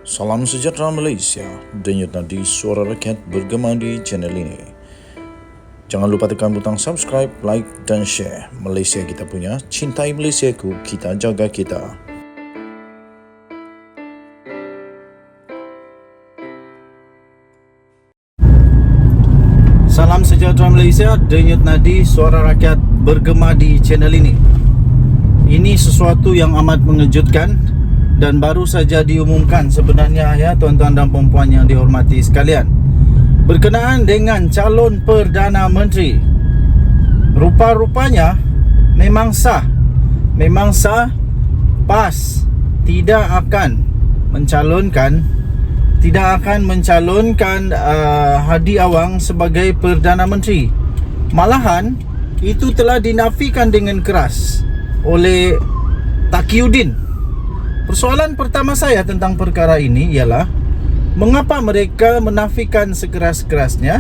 Salam sejahtera Malaysia, denyut nadi suara rakyat bergema di channel ini. Jangan lupa tekan butang subscribe, like dan share. Malaysia kita punya, cintai Malaysiaku, kita jaga kita. Salam sejahtera Malaysia, denyut nadi suara rakyat bergema di channel ini. Ini sesuatu yang amat mengejutkan dan baru saja diumumkan sebenarnya ya tuan-tuan dan puan-puan yang dihormati sekalian, berkenaan dengan calon Perdana Menteri. Rupa-rupanya memang sah PAS tidak akan mencalonkan Hadi Awang sebagai Perdana Menteri. Malahan itu telah dinafikan dengan keras oleh Taqiyuddin. Persoalan pertama saya tentang perkara ini ialah mengapa mereka menafikan sekeras-kerasnya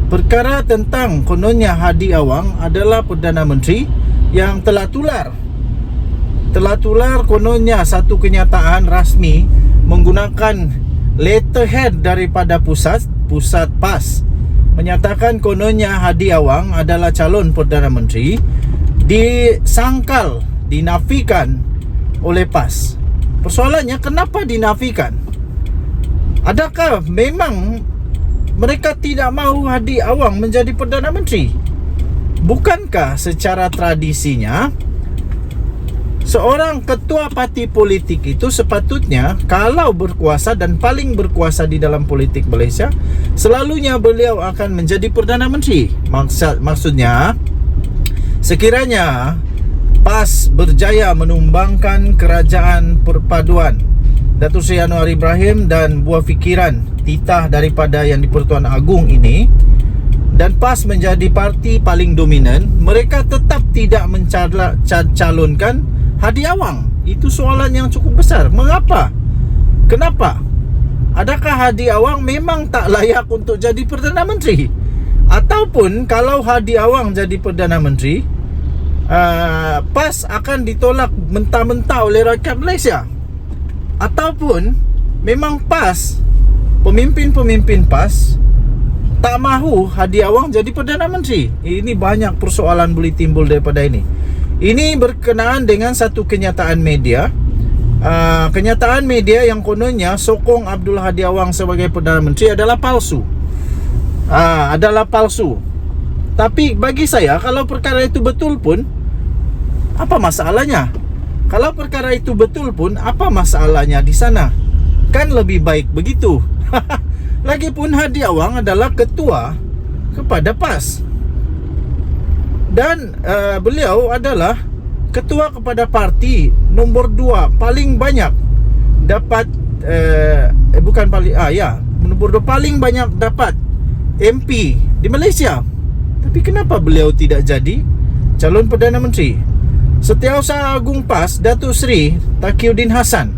perkara tentang kononnya Hadi Awang adalah Perdana Menteri yang telah tular kononnya satu kenyataan rasmi menggunakan letterhead daripada pusat PAS menyatakan kononnya Hadi Awang adalah calon Perdana Menteri, dinafikan oleh PAS. Persoalannya, kenapa dinafikan? Adakah memang mereka tidak mahu Hadi Awang menjadi Perdana Menteri? Bukankah secara tradisinya seorang ketua parti politik itu sepatutnya kalau berkuasa dan paling berkuasa di dalam politik Malaysia, selalunya beliau akan menjadi Perdana Menteri. Maksudnya, sekiranya PAS berjaya menumbangkan kerajaan perpaduan Datuk Seri Anwar Ibrahim dan buah fikiran titah daripada Yang di-Pertuan Agong ini, dan PAS menjadi parti paling dominan, mereka tetap tidak mencalonkan Hadi Awang. Itu soalan yang cukup besar. Mengapa? Kenapa? Adakah Hadi Awang memang tak layak untuk jadi Perdana Menteri? Ataupun kalau Hadi Awang jadi Perdana Menteri, PAS akan ditolak mentah-mentah oleh rakyat Malaysia? Ataupun memang PAS, pemimpin-pemimpin PAS tak mahu Hadi Awang jadi Perdana Menteri? Ini banyak persoalan boleh timbul daripada ini. Ini berkenaan dengan satu kenyataan media, kenyataan media yang kononnya sokong Abdul Hadi Awang sebagai Perdana Menteri adalah palsu. Tapi bagi saya, kalau perkara itu betul pun, apa masalahnya? Kalau perkara itu betul pun, apa masalahnya di sana? Kan lebih baik begitu. Lagipun Hadi Awang adalah ketua kepada PAS, dan beliau adalah ketua kepada parti nombor 2 paling banyak dapat nombor 2 paling banyak dapat MP di Malaysia. Tapi kenapa beliau tidak jadi calon Perdana Menteri? Setiausaha Agung PAS Datuk Seri Taqiyuddin Hassan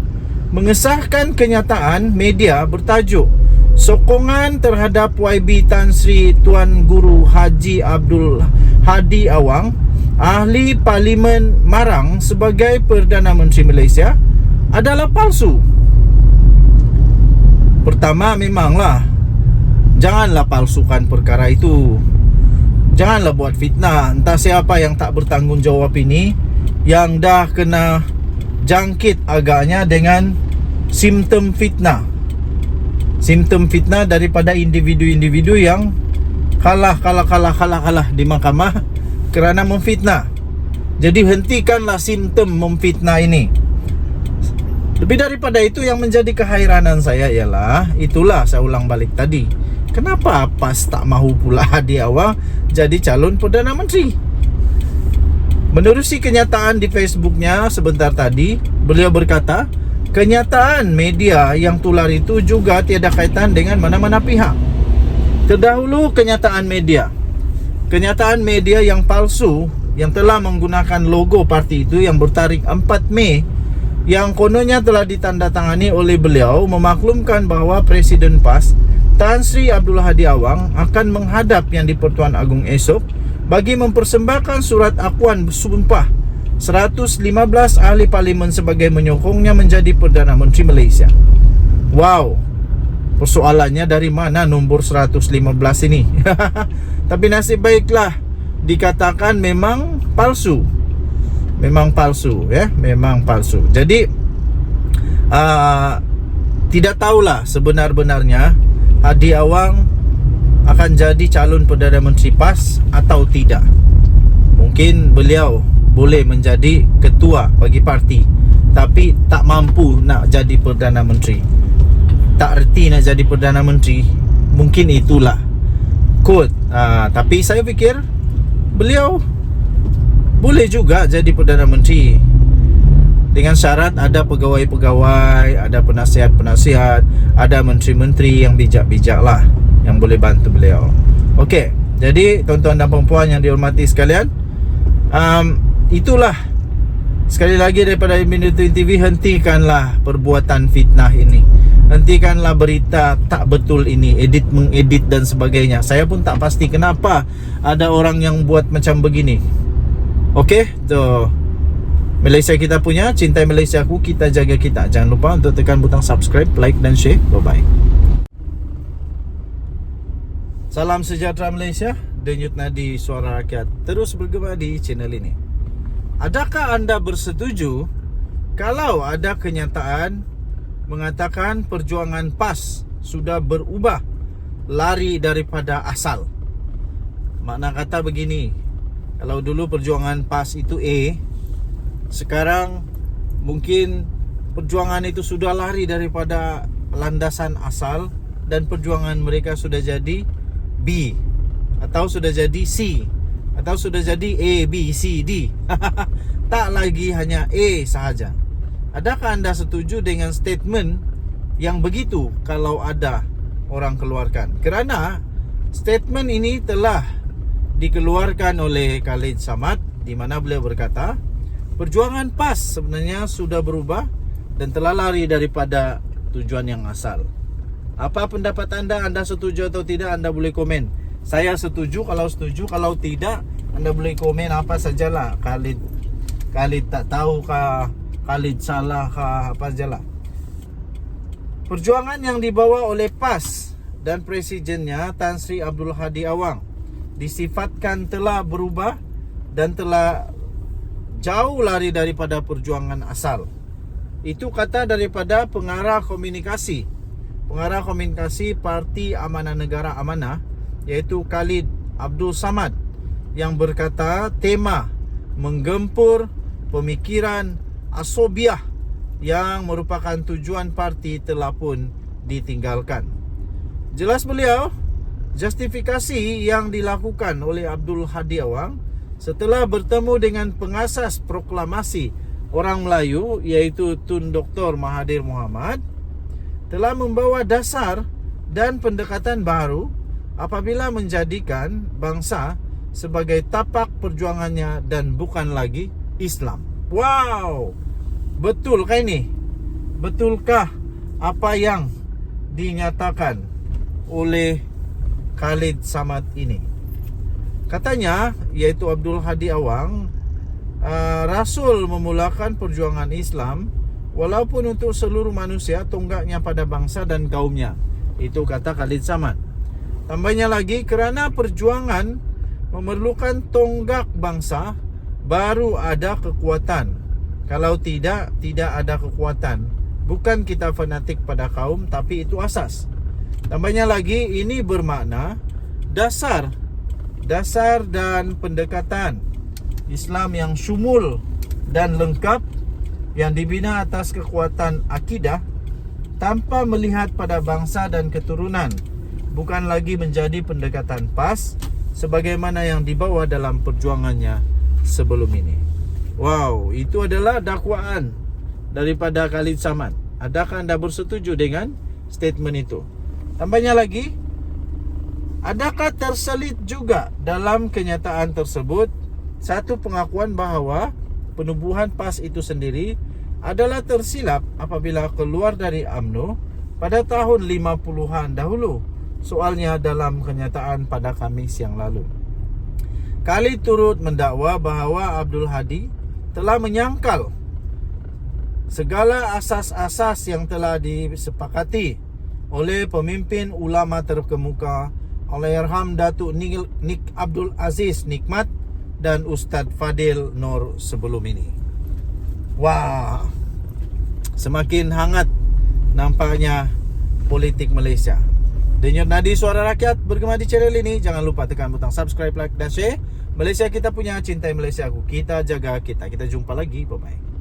mengesahkan kenyataan media bertajuk sokongan terhadap YB Tan Sri Tuan Guru Haji Abdul Hadi Awang, Ahli Parlimen Marang sebagai Perdana Menteri Malaysia adalah palsu. Pertama, memanglah janganlah palsukan perkara itu. Janganlah buat fitnah. Entah siapa yang tak bertanggungjawab ini, yang dah kena jangkit agaknya dengan simptom fitnah daripada individu-individu yang kalah di mahkamah kerana memfitnah. Jadi hentikanlah simptom memfitnah ini. Lebih daripada itu, yang menjadi kehairanan saya ialah, itulah saya ulang balik tadi, kenapa PAS tak mahu pula Hadi Awang jadi calon Perdana Menteri? Menerusi kenyataan di Facebooknya sebentar tadi, beliau berkata, kenyataan media yang tular itu juga tiada kaitan dengan mana-mana pihak. Terdahulu kenyataan media yang palsu yang telah menggunakan logo parti itu yang bertarikh 4 Mei yang kononnya telah ditandatangani oleh beliau memaklumkan bahawa Presiden PAS Tan Sri Abdul Hadi Awang akan menghadap Yang di-Pertuan Agong esok bagi mempersembahkan surat akuan bersumpah 115 ahli parlimen sebagai menyokongnya menjadi Perdana Menteri Malaysia. Wow, persoalannya dari mana nombor 115 ini? Tapi nasib baiklah, dikatakan memang palsu. Memang palsu ya, memang palsu. Jadi tidak tahulah sebenar-benarnya Hadi Awang akan jadi calon Perdana Menteri PAS atau tidak. Mungkin beliau boleh menjadi ketua bagi parti, tapi tak mampu nak jadi Perdana Menteri. Tak reti nak jadi Perdana Menteri. Mungkin itulah quote. Tapi saya fikir beliau boleh juga jadi Perdana Menteri, dengan syarat ada pegawai-pegawai, ada penasihat-penasihat, ada menteri-menteri yang bijak-bijak lah, yang boleh bantu beliau. Okey, jadi tuan-tuan dan puan-puan yang dihormati sekalian, itulah sekali lagi daripada Minutui TV, hentikanlah perbuatan fitnah ini. Hentikanlah berita tak betul ini, mengedit dan sebagainya. Saya pun tak pasti kenapa ada orang yang buat macam begini. Okey, so Malaysia kita punya, cintai Malaysia aku, kita jaga kita. Jangan lupa untuk tekan butang subscribe, like dan share. Bye-bye. Salam sejahtera Malaysia. Denyut nadi suara rakyat terus bergema di channel ini. Adakah anda bersetuju kalau ada kenyataan mengatakan perjuangan PAS sudah berubah, lari daripada asal? Makna kata begini, kalau dulu perjuangan PAS itu A, sekarang mungkin perjuangan itu sudah lari daripada landasan asal dan perjuangan mereka sudah jadi B, atau sudah jadi C, atau sudah jadi A, B, C, D. Tak lagi hanya A sahaja. Adakah anda setuju dengan statement yang begitu kalau ada orang keluarkan? Kerana statement ini telah dikeluarkan oleh Khalid Samad, di mana beliau berkata perjuangan PAS sebenarnya sudah berubah dan telah lari daripada tujuan yang asal. Apa pendapat anda? Anda setuju atau tidak? Anda boleh komen. Saya setuju kalau tidak anda boleh komen apa sajalah. Khalid tak tahu kah, Khalid salah kah, apa sajalah. Perjuangan yang dibawa oleh PAS dan presidennya Tan Sri Abdul Hadi Awang disifatkan telah berubah dan telah jauh lari daripada perjuangan asal. Itu kata daripada pengarah komunikasi Parti Amanah Negara Amanah, iaitu Khalid Abdul Samad, yang berkata tema menggempur pemikiran asobiah yang merupakan tujuan parti telah pun ditinggalkan. Jelas beliau, justifikasi yang dilakukan oleh Abdul Hadi Awang setelah bertemu dengan pengasas proklamasi orang Melayu, iaitu Tun Dr. Mahathir Mohamad, telah membawa dasar dan pendekatan baru apabila menjadikan bangsa sebagai tapak perjuangannya dan bukan lagi Islam. Wow, betulkah ini? Betulkah apa yang dinyatakan oleh Khalid Samad ini? Katanya, iaitu Abdul Hadi Awang, Rasul memulakan perjuangan Islam walaupun untuk seluruh manusia, tonggaknya pada bangsa dan kaumnya. Itu kata Khalid Samad. Tambahnya lagi, kerana perjuangan memerlukan tonggak bangsa, baru ada kekuatan. Kalau tidak ada kekuatan. Bukan kita fanatik pada kaum, tapi itu asas. Tambahnya lagi, ini bermakna dasar dan pendekatan Islam yang syumul dan lengkap, yang dibina atas kekuatan akidah tanpa melihat pada bangsa dan keturunan, bukan lagi menjadi pendekatan PAS sebagaimana yang dibawa dalam perjuangannya sebelum ini. Wow, itu adalah dakwaan daripada Khalid Samad. Adakah anda bersetuju dengan statement itu? Tambahnya lagi, adakah terselit juga dalam kenyataan tersebut satu pengakuan bahawa penubuhan PAS itu sendiri adalah tersilap apabila keluar dari UMNO pada tahun 50-an dahulu? Soalnya dalam kenyataan pada Khamis yang lalu, Khalid turut mendakwa bahawa Abdul Hadi telah menyangkal segala asas-asas yang telah disepakati oleh pemimpin ulama terkemuka Allahyarham Datuk Nik Abdul Aziz Nikmat dan Ustadz Fadil Nur sebelum ini. Wah, semakin hangat nampaknya politik Malaysia. Denyut nadi suara rakyat bergema di channel ini. Jangan lupa tekan butang subscribe, like dan share. Malaysia kita punya, cintai Malaysia aku. Kita jaga kita. Kita jumpa lagi. Bye bye.